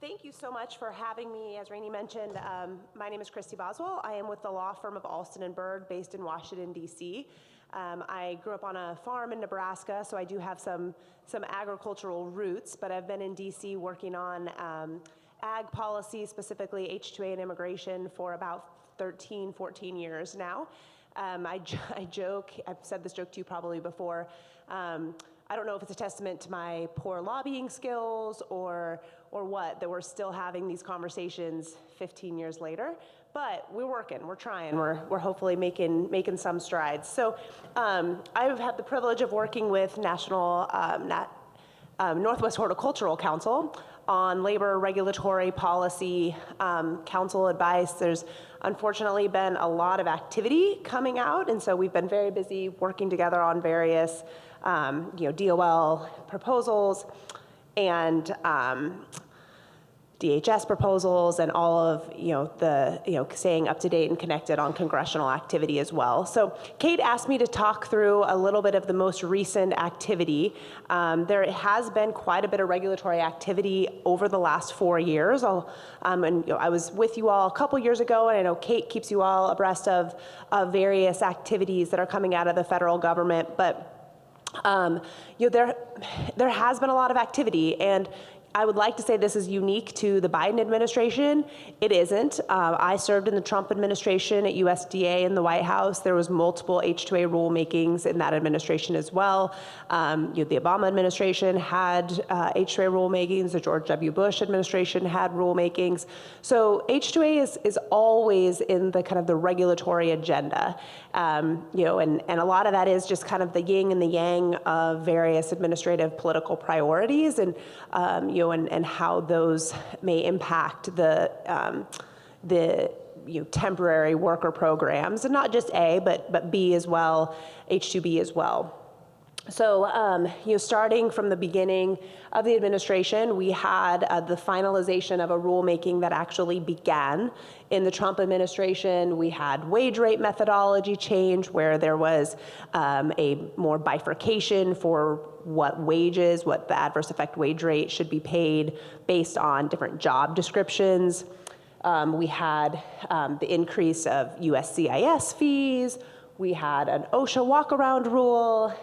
Thank you so much for having me. As Rainey mentioned, my name is Kristi Boswell. I am with the law firm of Alston & Bird based in Washington, D.C. I grew up on a farm in Nebraska, so I do have some agricultural roots, but I've been in D.C. working on ag policy, specifically H2A and immigration, for about 13, 14 years now. I joke, I've said this joke to you probably before, I don't know if it's a testament to my poor lobbying skills or what, that we're still having these conversations 15 years later, but we're working, we're trying, we're hopefully making some strides. So I've had the privilege of working with National Northwest Horticultural Council on labor regulatory policy council advice. There's unfortunately been a lot of activity coming out, and so we've been very busy working together on various DOL proposals and DHS proposals, and all of staying up to date and connected on congressional activity as well. So Kate asked me to talk through a little bit of the most recent activity. There has been quite a bit of regulatory activity over the last 4 years. I was with you all a couple years ago, and I know Kate keeps you all abreast of various activities that are coming out of the federal government. But there has been a lot of activity, and I would like to say this is unique to the Biden administration. It isn't. I served in the Trump administration at USDA in the White House. There was multiple H2A rulemakings in that administration as well. The Obama administration had H2A rulemakings. The George W. Bush administration had rulemakings. So H2A is always in the kind of the regulatory agenda. And a lot of that is just kind of the yin and the yang of various administrative political priorities, and and how those may impact the temporary worker programs, and not just A, but B as well, H2B as well. So, starting from the beginning of the administration, we had the finalization of a rulemaking that actually began in the Trump administration. We had wage rate methodology change, where there was a more bifurcation for what the adverse effect wage rate should be paid based on different job descriptions. We had the increase of USCIS fees. We had an OSHA walk-around rule,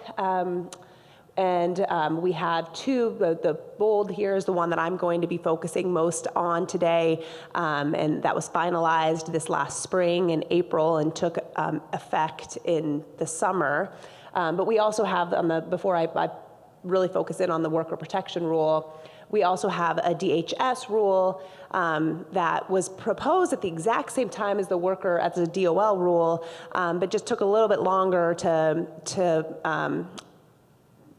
and we had two. The bold here is the one that I'm going to be focusing most on today, and that was finalized this last spring in April and took effect in the summer. But we also have, before I really focus in on the worker protection rule, we also have a DHS rule that was proposed at the exact same time as the DOL rule, but just took a little bit longer to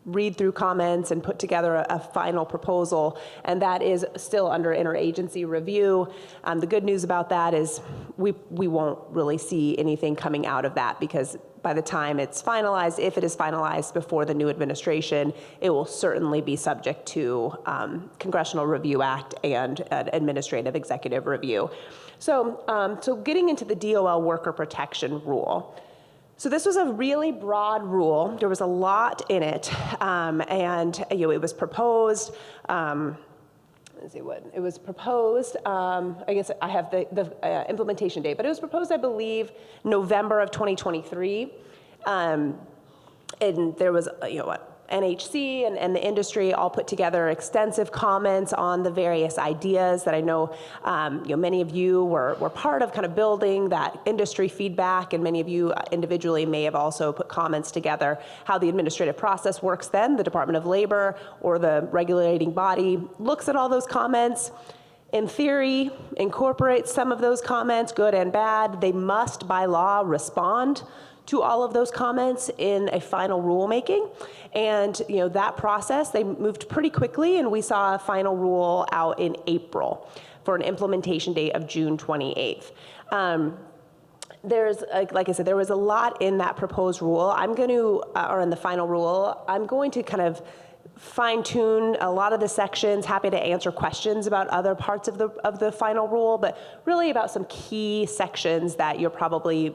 read through comments and put together a final proposal, and that is still under interagency review. The good news about that is we won't really see anything coming out of that, because by the time it's finalized, if it is finalized before the new administration, it will certainly be subject to Congressional Review Act and administrative executive review. So, so getting into the DOL worker protection rule. So this was a really broad rule. There was a lot in it, and it was proposed. Let's see what it was proposed. I guess I have the implementation date, but it was proposed, I believe, November of 2023, and there was NHC and the industry all put together extensive comments on the various ideas that I know, many of you were part of kind of building that industry feedback, and many of you individually may have also put comments together. How the administrative process works then, the Department of Labor or the regulating body looks at all those comments, in theory, incorporates some of those comments, good and bad. They must, by law, respond to all of those comments in a final rulemaking. And that process, they moved pretty quickly, and we saw a final rule out in April for an implementation date of June 28th. There's, like I said, there was a lot in that proposed rule. Or in the final rule, I'm going to kind of fine-tune a lot of the sections. Happy to answer questions about other parts of the final rule, but really about some key sections that you're probably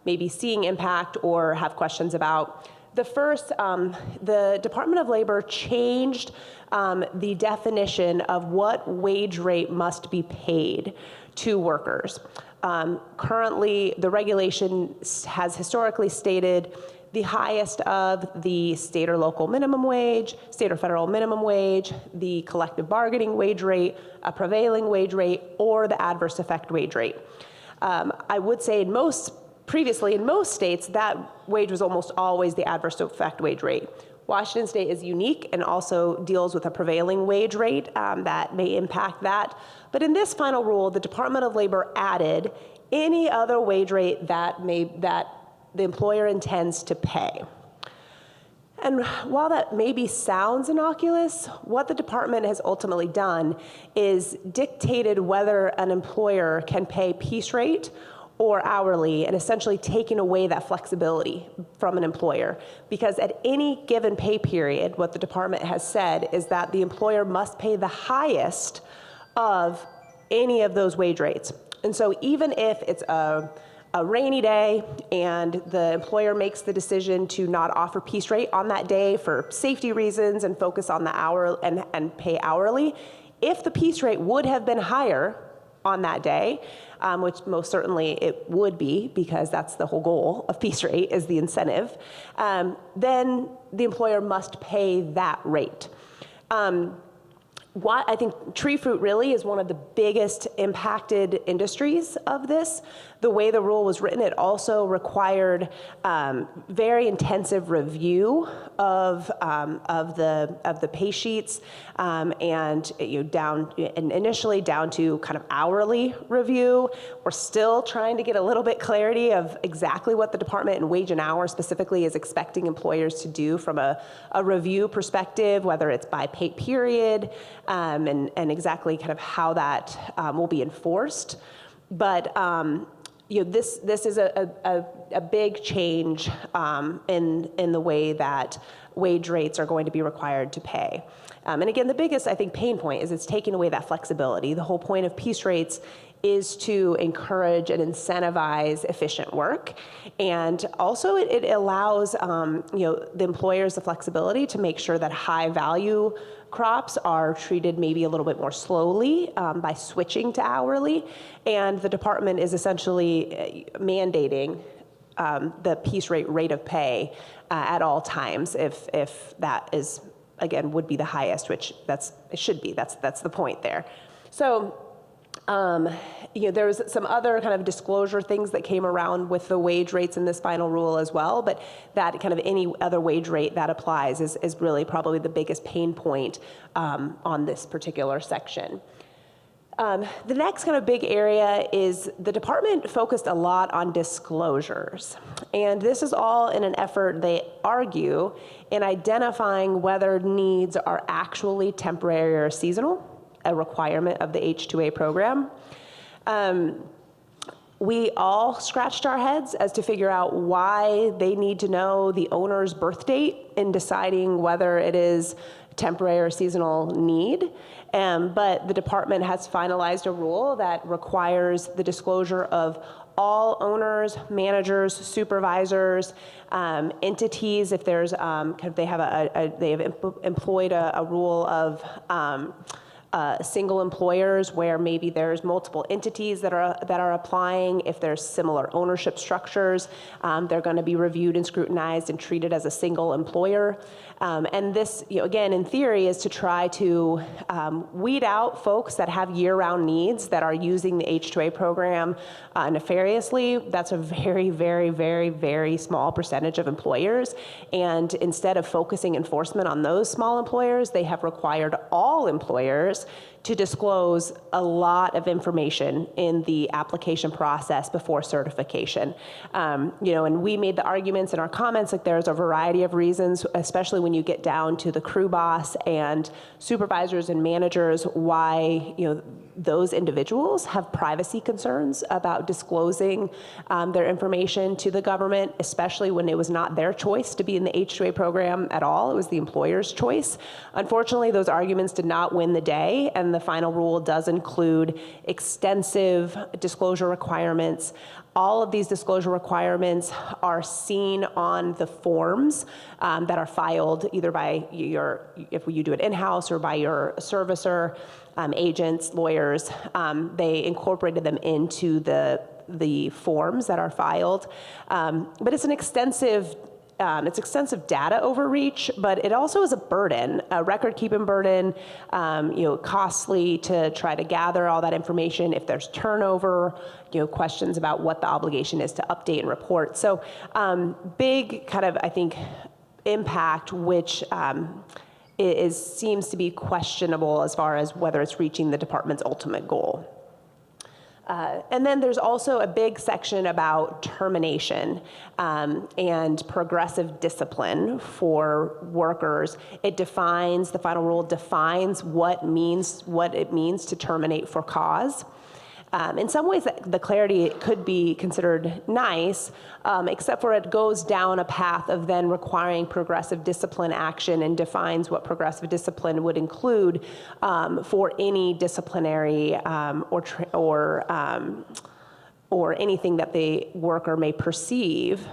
maybe seeing impact or have questions about. The first, the Department of Labor changed the definition of what wage rate must be paid to workers. Currently, the regulation has historically stated the highest of the state or local minimum wage, state or federal minimum wage, the collective bargaining wage rate, a prevailing wage rate, or the adverse effect wage rate. I would say previously in most states, that wage was almost always the adverse effect wage rate. Washington State is unique and also deals with a prevailing wage rate that may impact that. But in this final rule, the Department of Labor added any other wage rate that the employer intends to pay. And while that maybe sounds innocuous, what the department has ultimately done is dictated whether an employer can pay piece rate or hourly, and essentially taking away that flexibility from an employer. Because at any given pay period, what the department has said is that the employer must pay the highest of any of those wage rates. And so even if it's a rainy day and the employer makes the decision to not offer piece rate on that day for safety reasons and focus on the hour and pay hourly, if the piece rate would have been higher on that day, which most certainly it would be because that's the whole goal of piece rate is the incentive, then the employer must pay that rate. I think tree fruit really is one of the biggest impacted industries of this. The way the rule was written, it also required very intensive review of the pay sheets, and initially down to kind of hourly review. We're still trying to get a little bit clarity of exactly what the department in wage and hour specifically is expecting employers to do from a review perspective, whether it's by pay period, and exactly kind of how that will be enforced. But this is a big change in the way that wage rates are going to be required to pay. And again, the biggest, I think, pain point is it's taking away that flexibility. The whole point of piece rates is to encourage and incentivize efficient work. And also it allows the employers the flexibility to make sure that high value crops are treated maybe a little bit more slowly by switching to hourly. And the department is essentially mandating the piece rate of pay at all times if that is, again, would be the highest, which it should be. That's the point there. So there was some other kind of disclosure things that came around with the wage rates in this final rule as well, but that kind of any other wage rate that applies is really probably the biggest pain point on this particular section. The next kind of big area is the department focused a lot on disclosures. And this is all in an effort, they argue, in identifying whether needs are actually temporary or seasonal, a requirement of the H2A program. We all scratched our heads as to figure out why they need to know the owner's birth date in deciding whether it is temporary or seasonal need. But the department has finalized a rule that requires the disclosure of all owners, managers, supervisors, entities. If there's they have employed a rule of single employers where maybe there's multiple entities that are applying. If there's similar ownership structures, they're going to be reviewed and scrutinized and treated as a single employer. And this, again, in theory, is to try to weed out folks that have year-round needs that are using the H2A program nefariously. That's a very, very, very, very small percentage of employers. And instead of focusing enforcement on those small employers, they have required all employers to disclose a lot of information in the application process before certification. And we made the arguments in our comments, like there's a variety of reasons, especially when you get down to the crew boss and supervisors and managers, why those individuals have privacy concerns about disclosing their information to the government, especially when it was not their choice to be in the H2A program at all. It was the employer's choice. Unfortunately, those arguments did not win the day, and the final rule does include extensive disclosure requirements All of these disclosure requirements are seen on the forms that are filed either by if you do it in-house or by your servicer, agents, lawyers. They incorporated them into the forms that are filed. But it's an extensive data overreach, but it also is a burden, a record-keeping burden, costly to try to gather all that information. If there's turnover, questions about what the obligation is to update and report. So big kind of, I think, impact, which seems to be questionable as far as whether it's reaching the department's ultimate goal. And then there's also a big section about termination and progressive discipline for workers. The final rule defines what it means to terminate for cause. In some ways, the clarity could be considered nice, except for it goes down a path of then requiring progressive discipline action and defines what progressive discipline would include for any disciplinary or anything that the worker may perceive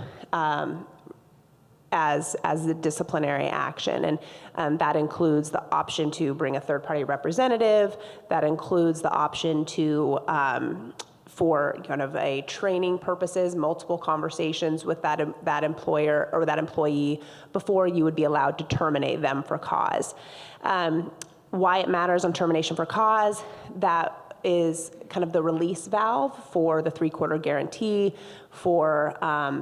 as the disciplinary action. And that includes the option to bring a third-party representative. That includes the option to, for kind of a training purposes, multiple conversations with that employer or that employee before you would be allowed to terminate them for cause. Why it matters on termination for cause, that is kind of the release valve for the 3-quarter guarantee, for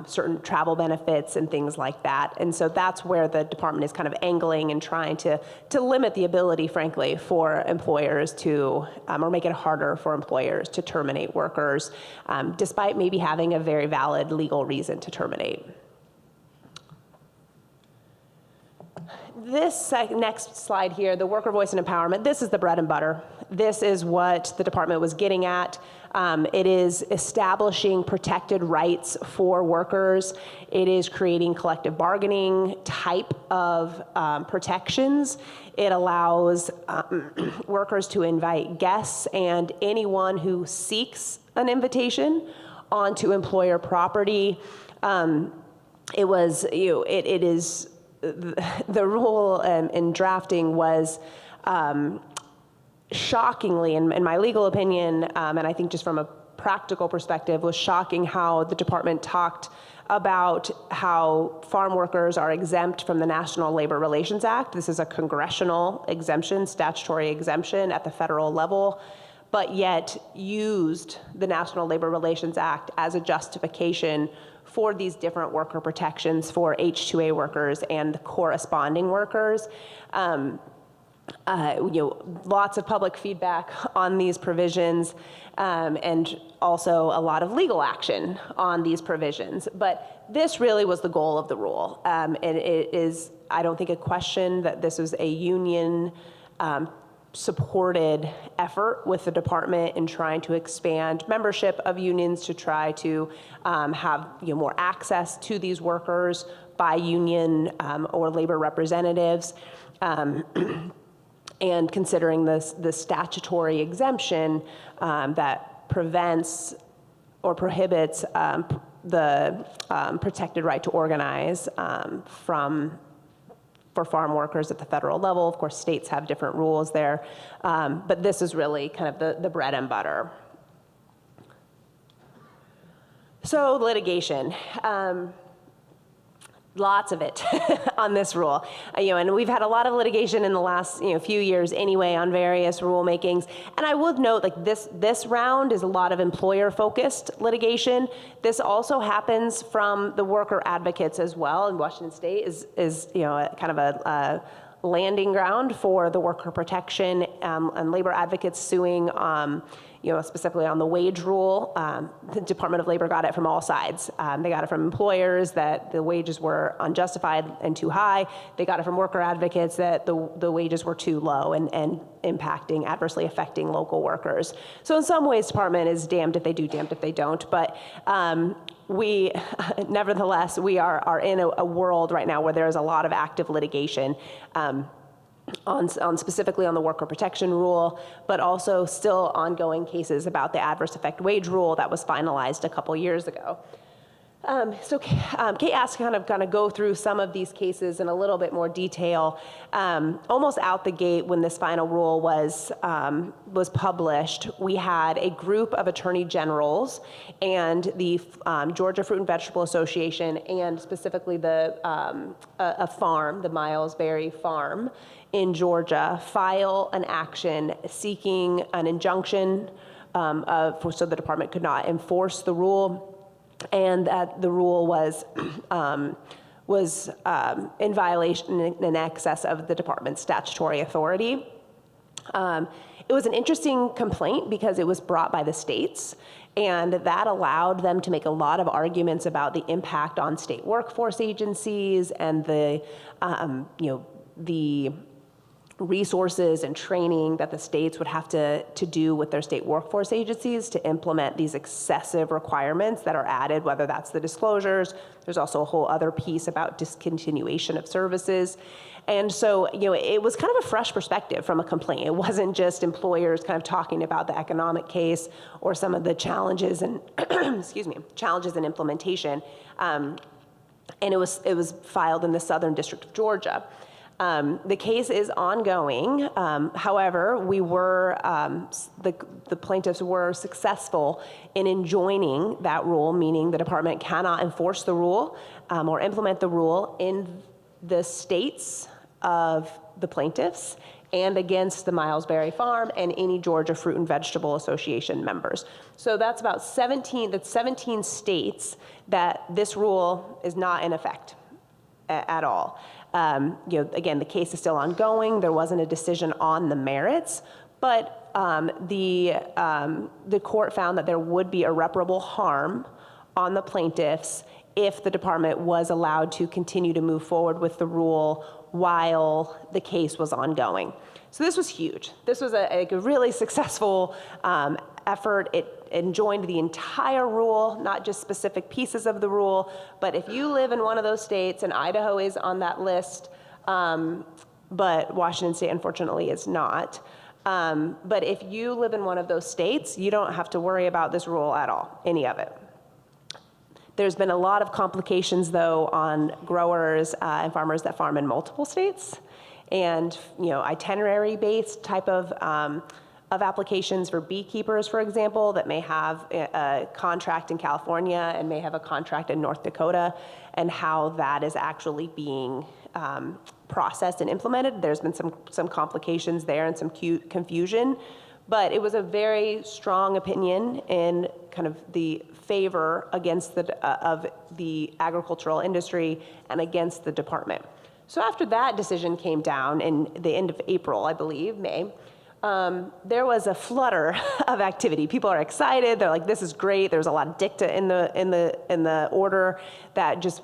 certain travel benefits and things like that. And so that's where the department is kind of angling and trying to limit the ability, frankly, for employers to, or make it harder for employers to terminate workers, despite maybe having a very valid legal reason to terminate. This next slide here, the worker voice and empowerment, this is the bread and butter. This is what the department was getting at. It is establishing protected rights for workers. It is creating collective bargaining type of protections. It allows workers to invite guests and anyone who seeks an invitation onto employer property. It is the rule in drafting was shockingly, in my legal opinion, and I think just from a practical perspective, was shocking how the department talked about how farm workers are exempt from the National Labor Relations Act. This is a congressional exemption, statutory exemption at the federal level, but yet used the National Labor Relations Act as a justification for these different worker protections for H2A workers and corresponding workers. Lots of public feedback on these provisions, and also a lot of legal action on these provisions. But this really was the goal of the rule. And it is, I don't think, a question that this was a union supported effort with the department in trying to expand membership of unions to try to have more access to these workers by union or labor representatives. And considering the statutory exemption that prevents or prohibits the protected right to organize for farm workers at the federal level. Of course, states have different rules there, but this is really kind of the bread and butter. So litigation. Lots of it on this rule, and we've had a lot of litigation in the last few years anyway on various rulemakings. And I would note, like this round is a lot of employer-focused litigation. This also happens from the worker advocates as well. And Washington State is kind of a landing ground for the worker protection and labor advocates suing. Specifically on the wage rule. The Department of Labor got it from all sides. They got it from employers that the wages were unjustified and too high. They got it from worker advocates that the wages were too low and adversely affecting local workers. So in some ways, Department is damned if they do, damned if they don't. But nevertheless, we are in a world right now where there is a lot of active litigation. specifically on the worker protection rule, but also still ongoing cases about the adverse effect wage rule that was finalized a couple years ago. Kate asked to kind of go through some of these cases in a little bit more detail. Almost out the gate when this final rule was published, we had a group of attorney generals and the Georgia Fruit and Vegetable Association, and specifically a farm, the Milesbury Farm in Georgia, file an action seeking an injunction so the department could not enforce the rule, and that the rule was in violation in excess of the department's statutory authority. It was an interesting complaint because it was brought by the states, and that allowed them to make a lot of arguments about the impact on state workforce agencies and the resources and training that the states would have to do with their state workforce agencies to implement these excessive requirements that are added, whether that's the disclosures. There's also a whole other piece about discontinuation of services. And so, it was kind of a fresh perspective from a complaint. It wasn't just employers kind of talking about the economic case or some of the challenges and, challenges in implementation. And it was filed in the Southern District of Georgia. The case is ongoing. However, the plaintiffs were successful in enjoining that rule, meaning the department cannot enforce the rule or implement the rule in the states of the plaintiffs and against the Milesbury Farm and any Georgia Fruit and Vegetable Association members. So that's about 17 states that this rule is not in effect at all. Again, the case is still ongoing. There wasn't a decision on the merits, but the court found that there would be irreparable harm on the plaintiffs if the department was allowed to continue to move forward with the rule while the case was ongoing. So this was huge. This was a really successful effort. It enjoined the entire rule, not just specific pieces of the rule. But if you live in one of those states, and Idaho is on that list, but Washington State, unfortunately, is not. But if you live in one of those states, you don't have to worry about this rule at all, any of it. There's been a lot of complications, though, on growers and farmers that farm in multiple states, and itinerary-based type of applications for beekeepers, for example, that may have a contract in California and may have a contract in North Dakota, and how that is actually being processed and implemented. There's been some complications there and some confusion, but it was a very strong opinion in kind of the favor against of the agricultural industry and against the department. So after that decision came down in the end of April, I believe, May, there was a flutter of activity. People are excited. They're like, "This is great." There's a lot of dicta in the order that just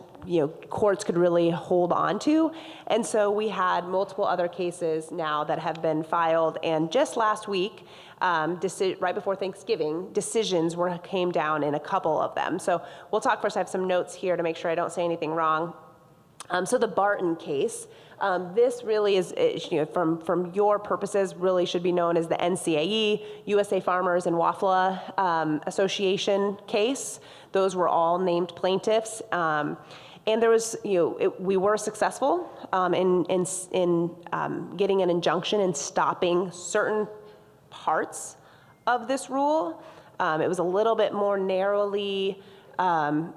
courts could really hold on to, and so we had multiple other cases now that have been filed. And just last week, right before Thanksgiving, decisions came down in a couple of them. So we'll talk first. I have some notes here to make sure I don't say anything wrong. So the Barton case, this really is, from your purposes, really should be known as the NCAE, USA Farmers and WAFLA Association case. Those were all named plaintiffs. And there was, we were successful in getting an injunction and stopping certain parts of this rule. It was a little bit more narrowly,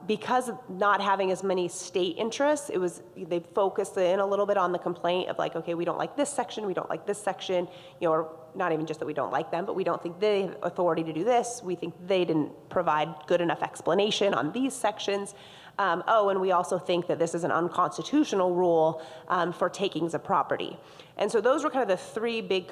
because of not having as many state interests, they focused in a little bit on the complaint of like, okay, we don't like this section, we don't like this section, or not even just that we don't like them, but we don't think they have authority to do this. We think they didn't provide good enough explanation on these sections. And we also think that this is an unconstitutional rule for takings of property. And so those were kind of the three big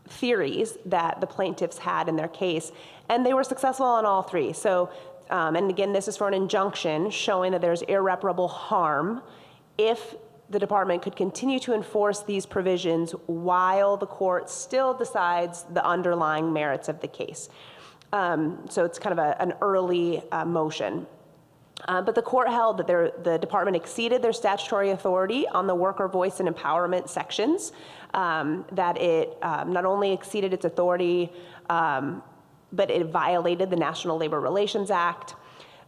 theories that the plaintiffs had in their case, and they were successful on all three. So, and again, this is for an injunction showing that there's irreparable harm if the department could continue to enforce these provisions while the court still decides the underlying merits of the case. So it's kind of an early motion. But the court held that the department exceeded their statutory authority on the worker voice and empowerment sections, that it not only exceeded its authority, but it violated the National Labor Relations Act.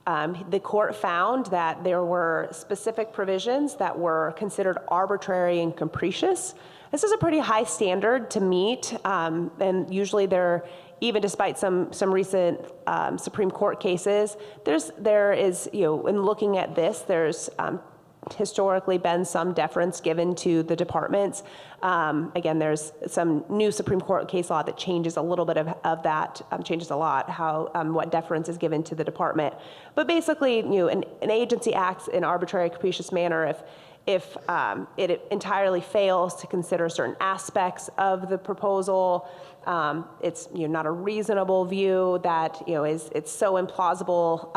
The court found that there were specific provisions that were considered arbitrary and capricious. This is a pretty high standard to meet, and usually even despite some recent Supreme Court cases, there is, in looking at this, there's historically been some deference given to the departments. Again, there's some new Supreme Court case law that changes a little bit of that, changes a lot how what deference is given to the department. But basically, an agency acts in arbitrary, capricious manner if it entirely fails to consider certain aspects of the proposal. It's not a reasonable view that it's so implausible,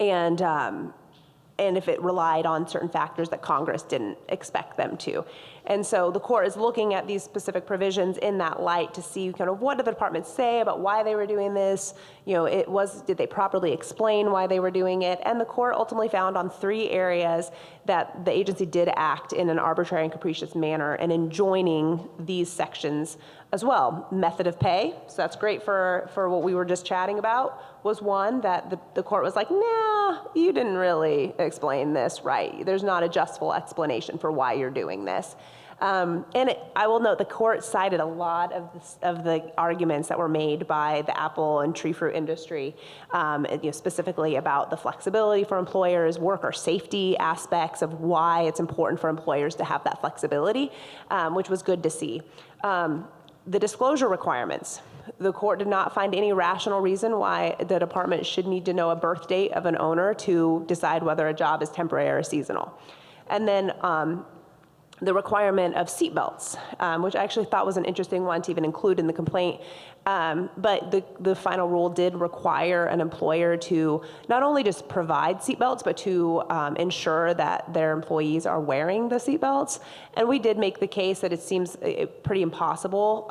and if it relied on certain factors that Congress didn't expect them to. And so the court is looking at these specific provisions in that light to see kind of what did the department say about why they were doing this. Did they properly explain why they were doing it? And the court ultimately found on 3 areas that the agency did act in an arbitrary and capricious manner and enjoining these sections as well. Method of pay, so that's great for what we were just chatting about, was one that the court was like, nah, you didn't really explain this right. There's not a justful explanation for why you're doing this. I will note the court cited a lot of the arguments that were made by the apple and tree fruit industry, specifically about the flexibility for employers, worker safety aspects of why it's important for employers to have that flexibility, which was good to see. The disclosure requirements. The court did not find any rational reason why the department should need to know a birth date of an owner to decide whether a job is temporary or seasonal. And then the requirement of seatbelts, which I actually thought was an interesting one to even include in the complaint. But the final rule did require an employer to not only just provide seatbelts, but to ensure that their employees are wearing the seatbelts. And we did make the case that it seems pretty impossible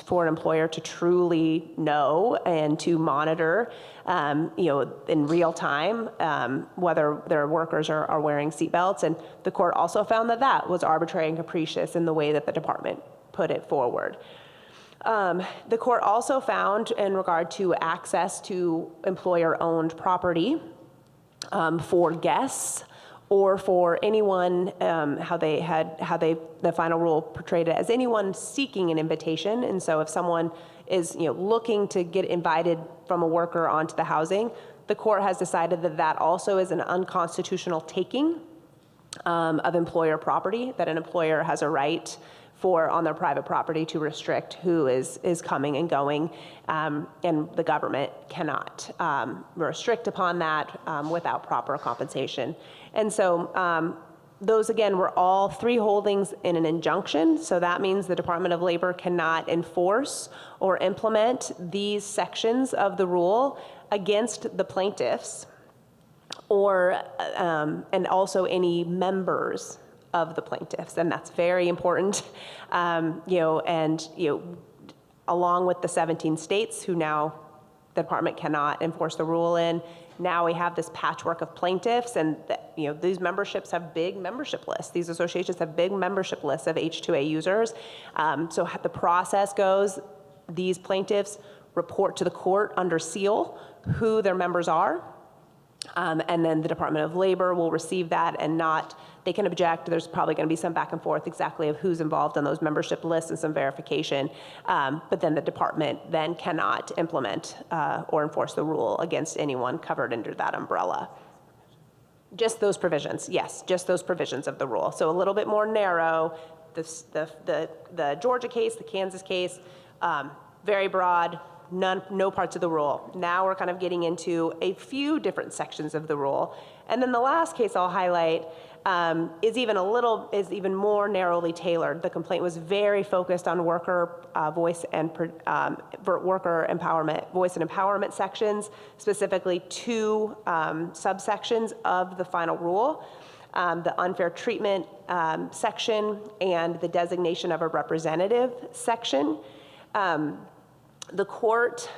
for an employer to truly know and to monitor, in real time, whether their workers are wearing seatbelts. And the court also found that that was arbitrary and capricious in the way that the department put it forward. The court also found, in regard to access to employer-owned property for guests or for anyone, the final rule portrayed it as anyone seeking an invitation. And so if someone is looking to get invited from a worker onto the housing, the court has decided that that also is an unconstitutional taking of employer property, that an employer has a right on their private property to restrict who is coming and going, and the government cannot restrict upon that without proper compensation. And so those, again, were all 3 holdings in an injunction. So that means the Department of Labor cannot enforce or implement these sections of the rule against the plaintiffs or and also any members of the plaintiffs, and that's very important. Along with the 17 states who now the department cannot enforce the rule in, now we have this patchwork of plaintiffs, and these memberships have big membership lists. These associations have big membership lists of H2A users. So the process goes, these plaintiffs report to the court under seal who their members are. And then the Department of Labor will receive that and they can object. There's probably going to be some back and forth exactly of who's involved on those membership lists and some verification. But then the department then cannot implement or enforce the rule against anyone covered under that umbrella. Just those provisions, yes, just those provisions of the rule. So a little bit more narrow. The Georgia case, the Kansas case, very broad. No parts of the rule. Now we're kind of getting into a few different sections of the rule. And then the last case I'll highlight is even more narrowly tailored. The complaint was very focused on worker voice and worker empowerment, voice and empowerment sections, specifically 2 subsections of the final rule. The unfair treatment section and the designation of a representative section. The court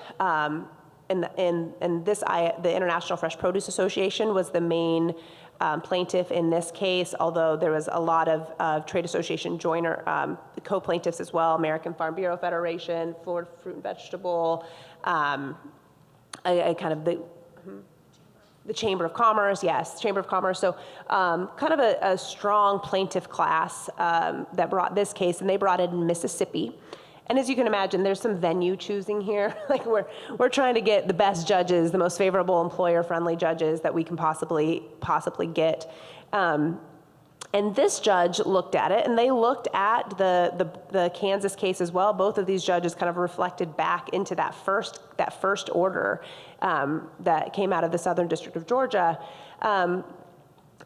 the International Fresh Produce Association was the main plaintiff in this case, although there was a lot of trade association co-plaintiffs as well, American Farm Bureau Federation, Florida Fruit and Vegetable, kind of the Chamber of Commerce, yes, Chamber of Commerce. So kind of a strong plaintiff class that brought this case, and they brought it in Mississippi. And as you can imagine, there's some venue choosing here. Like we're trying to get the best judges, the most favorable employer-friendly judges that we can possibly get. And this judge looked at it, and they looked at the Kansas case as well. Both of these judges kind of reflected back into that first order that came out of the Southern District of Georgia.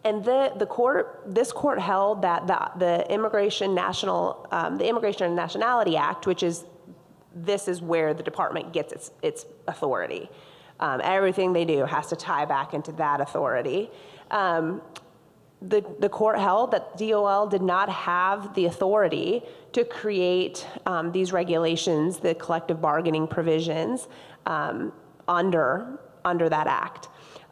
And this court held that the Immigration and Nationality Act, this is where the department gets its authority. Everything they do has to tie back into that authority. The court held that DOL did not have the authority to create these regulations, the collective bargaining provisions under that act.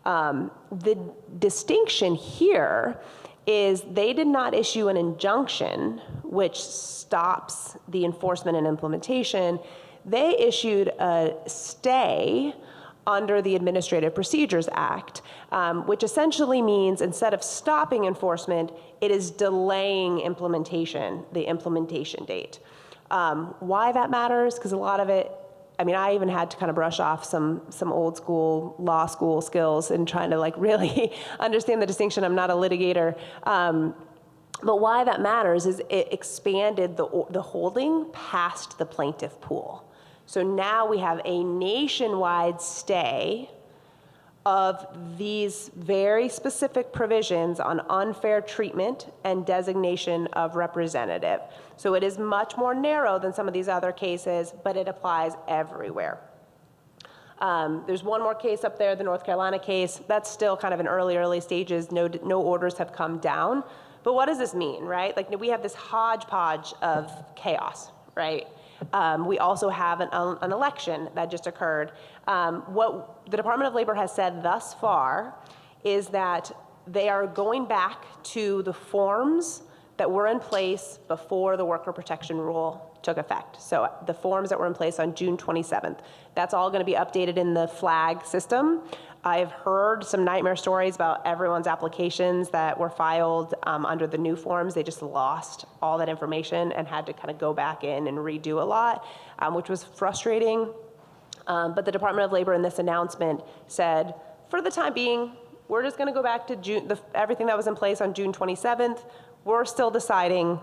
The distinction here is they did not issue an injunction which stops the enforcement and implementation. They issued a stay under the Administrative Procedures Act, which essentially means instead of stopping enforcement, it is delaying implementation, the implementation date. Why that matters? Because a lot of it, I mean, I even had to kind of brush off some old school law school skills and trying to like really understand the distinction. I'm not a litigator. But why that matters is it expanded the holding past the plaintiff pool. So now we have a nationwide stay of these very specific provisions on unfair treatment and designation of representative. So it is much more narrow than some of these other cases, but it applies everywhere. There's one more case up there, the North Carolina case. That's still kind of in early stages. No orders have come down. But what does this mean, right? Like we have this hodgepodge of chaos, right? We also have an election that just occurred. What the Department of Labor has said thus far is that they are going back to the forms that were in place before the worker protection rule took effect. So the forms that were in place on June 27th. That's all going to be updated in the flag system. I've heard some nightmare stories about everyone's applications that were filed under the new forms. They just lost all that information and had to kind of go back in and redo a lot, which was frustrating. But the Department of Labor in this announcement said, for the time being, we're just going to go back to everything that was in place on June 27th. We're still deciding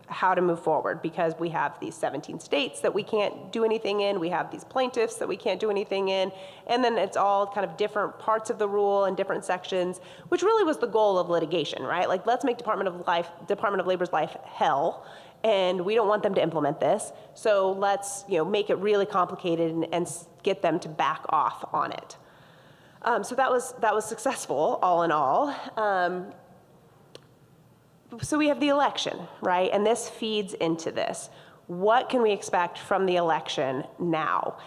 how to move forward because we have these 17 states that we can't do anything in, we have these plaintiffs that we can't do anything in, and then it's all kind of different parts of the rule and different sections, which really was the goal of litigation, right? Like, let's make Department of Labor's life hell, and we don't want them to implement this, so let's make it really complicated and get them to back off on it. So that was successful, all in all. So we have the election, right? And this feeds into this. What can we expect from the election now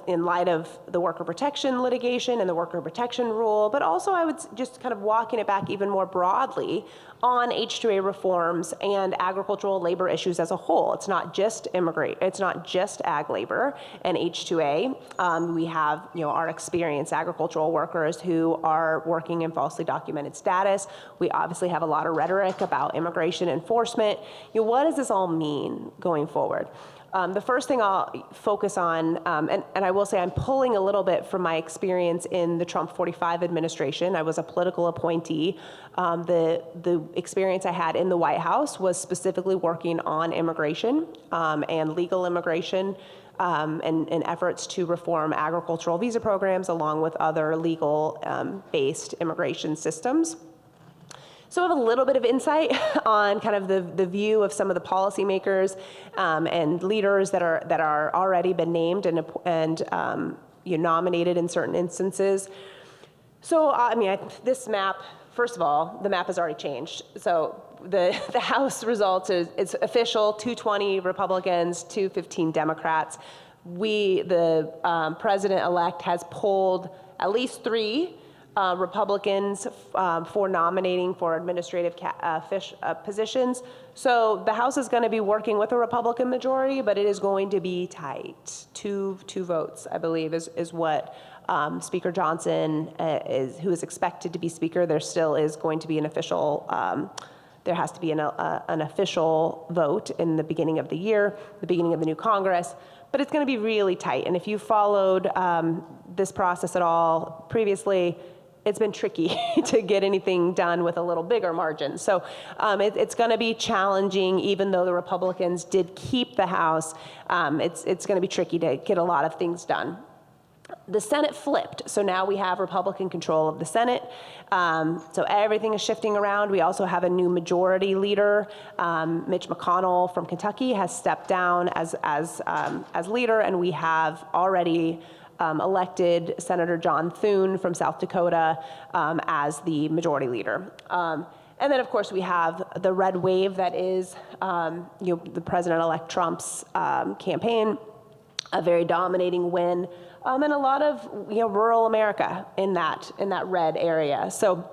in light of the worker protection litigation and the worker protection rule, but also I would just kind of walking it back even more broadly on H2A reforms and agricultural labor issues as a whole. It's not just it's not just ag labor and H2A. We have our experienced agricultural workers who are working in falsely documented status. We obviously have a lot of rhetoric about immigration enforcement. What does this all mean going forward? The first thing I'll focus on, and I will say I'm pulling a little bit from my experience in the Trump 45 administration. I was a political appointee. The experience I had in the White House was specifically working on immigration and legal immigration and efforts to reform agricultural visa programs along with other legal-based immigration systems. So I have a little bit of insight on kind of the view of some of the policymakers and leaders that are already been named and nominated in certain instances. So this map, first of all, the map has already changed. So the House results is official: 220 Republicans, 215 Democrats. The president-elect has pulled at least 3 Republicans for nominating for administrative positions. So the House is going to be working with a Republican majority, but it is going to be tight. Two votes, I believe, is what Speaker Johnson who is expected to be Speaker. There still is going to be an official. There has to be an official vote in the beginning of the year, the beginning of the new Congress. But it's going to be really tight. And if you followed this process at all previously, it's been tricky to get anything done with a little bigger margin. So it's going to be challenging, even though the Republicans did keep the House. It's going to be tricky to get a lot of things done. The Senate flipped, so now we have Republican control of the Senate. So everything is shifting around. We also have a new majority leader. Mitch McConnell from Kentucky has stepped down as leader, and we have already elected Senator John Thune from South Dakota as the majority leader. And then, of course, we have the red wave that is the President-elect Trump's campaign, a very dominating win. And a lot of rural America in that red area. So,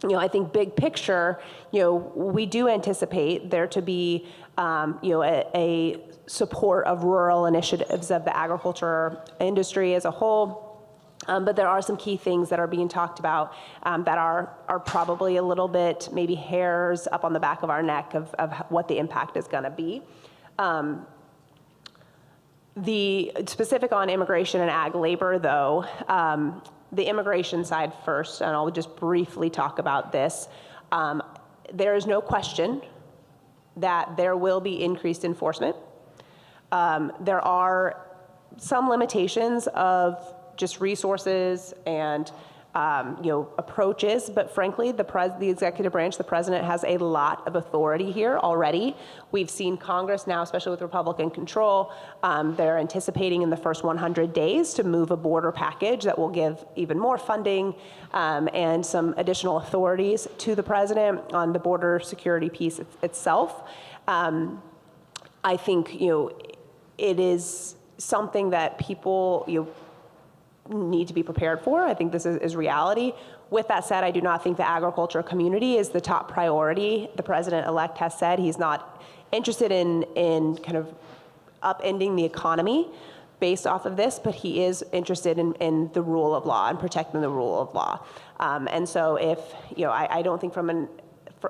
I think big picture, we do anticipate there to be a support of rural initiatives of the agriculture industry as a whole. But there are some key things that are being talked about that are probably a little bit maybe hairs up on the back of our neck of what the impact is going to be. The specific on immigration and ag labor, though, the immigration side first, and I'll just briefly talk about this. There is no question that there will be increased enforcement. There are some limitations of just resources and approaches, but frankly, the executive branch, the president, has a lot of authority here already. We've seen Congress now, especially with Republican control, they're anticipating in the first 100 days to move a border package that will give even more funding and some additional authorities to the president on the border security piece itself. I think it is something that people need to be prepared for. I think this is reality. With that said, I do not think the agriculture community is the top priority. The president-elect has said he's not interested in kind of upending the economy based off of this, but he is interested in the rule of law and protecting the rule of law. And so if, I don't think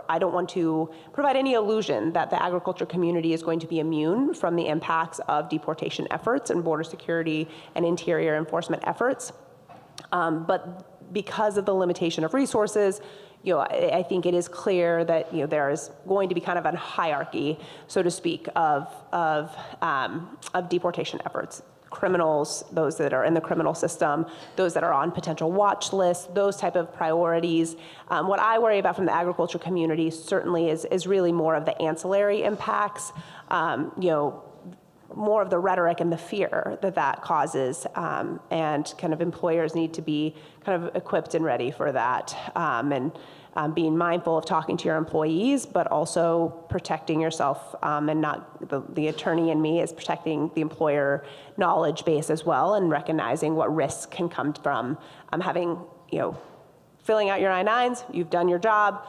I don't want to provide any illusion that the agriculture community is going to be immune from the impacts of deportation efforts and border security and interior enforcement efforts. But because of the limitation of resources, I think it is clear that there is going to be kind of a hierarchy, so to speak, of deportation efforts. Criminals, those that are in the criminal system, those that are on potential watch lists, those type of priorities. What I worry about from the agriculture community certainly is really more of the ancillary impacts, more of the rhetoric and the fear that causes, and kind of employers need to be kind of equipped and ready for that, and being mindful of talking to your employees, but also protecting yourself, and not the attorney in me is protecting the employer knowledge base as well, and recognizing what risks can come from having, filling out your I-9s, you've done your job,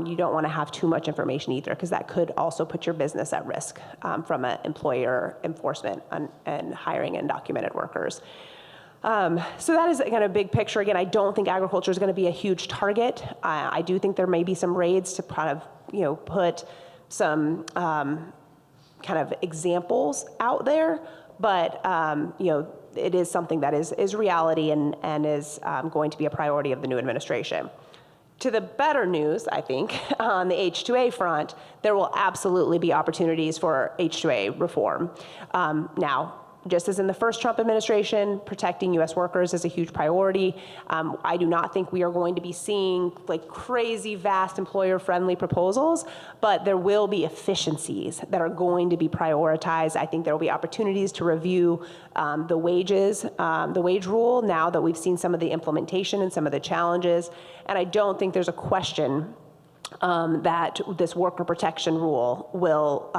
you don't want to have too much information either, because that could also put your business at risk from an employer enforcement and hiring undocumented workers. So that is kind of big picture. Again, I don't think agriculture is going to be a huge target. I do think there may be some raids to kind of, put some kind of examples out there, but it is something that is reality and is going to be a priority of the new administration. To the better news, I think, on the H2A front, there will absolutely be opportunities for H2A reform. Now, just as in the first Trump administration, protecting U.S. workers is a huge priority. I do not think we are going to be seeing crazy, vast employer-friendly proposals, but there will be efficiencies that are going to be prioritized. I think there will be opportunities to review the wage rule now that we've seen some of the implementation and some of the challenges. And I don't think there's a question that this worker protection rule will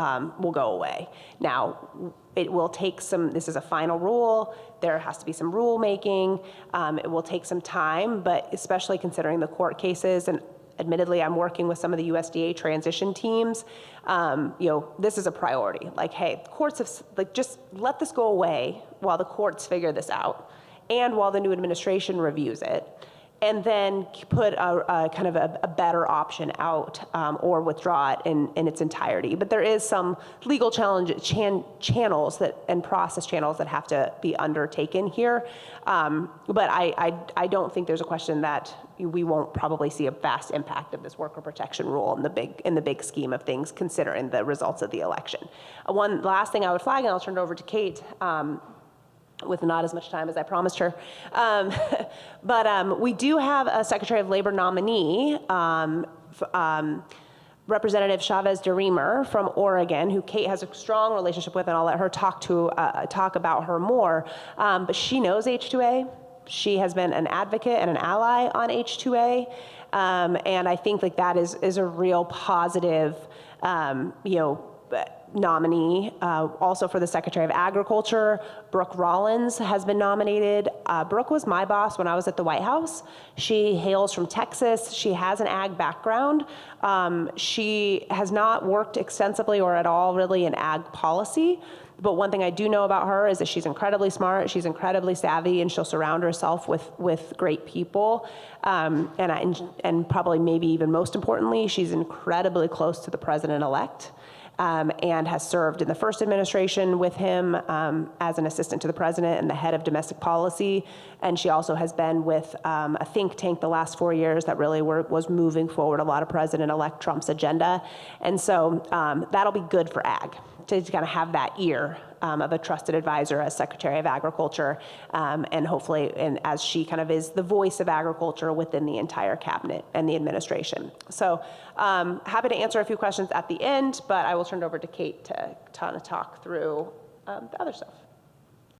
go away. Now, It will take some, this is a final rule, there has to be some rulemaking, it will take some time, but especially considering the court cases, and admittedly, I'm working with some of the USDA transition teams, this is a priority. Like, hey, courts have, like, just let this go away while the courts figure this out, and while the new administration reviews it, and then put a kind of a better option out, or withdraw it in its entirety. But there is some legal channels that, and process channels that have to be undertaken here. But I don't think there's a question that we won't probably see a vast impact of this worker protection rule in the big scheme of things, considering the results of the election. One last thing I would flag, and I'll turn it over to Kate, with not as much time as I promised her. But we do have a Secretary of Labor nominee, Representative Chavez DeRemer from Oregon, who Kate has a strong relationship with, and I'll let her talk about her more. But she knows H2A. She has been an advocate and an ally on H2A. And I think like that is a real positive, nominee. Also for the Secretary of Agriculture, Brooke Rollins has been nominated. Brooke was my boss when I was at the White House. She hails from Texas. She has an ag background. She has not worked extensively or at all really in ag policy. But one thing I do know about her is that she's incredibly smart, she's incredibly savvy, and she'll surround herself with great people. And probably maybe even most importantly, she's incredibly close to the president-elect. And has served in the first administration with him as an assistant to the president and the head of domestic policy. And she also has been with a think tank the last 4 years that really was moving forward a lot of President-elect Trump's agenda. And so that'll be good for ag, to kind of have that ear of a trusted advisor as Secretary of Agriculture, and hopefully, and as she kind of is the voice of agriculture within the entire cabinet and the administration. So happy to answer a few questions at the end, but I will turn it over to Kate to kind of talk through the other stuff.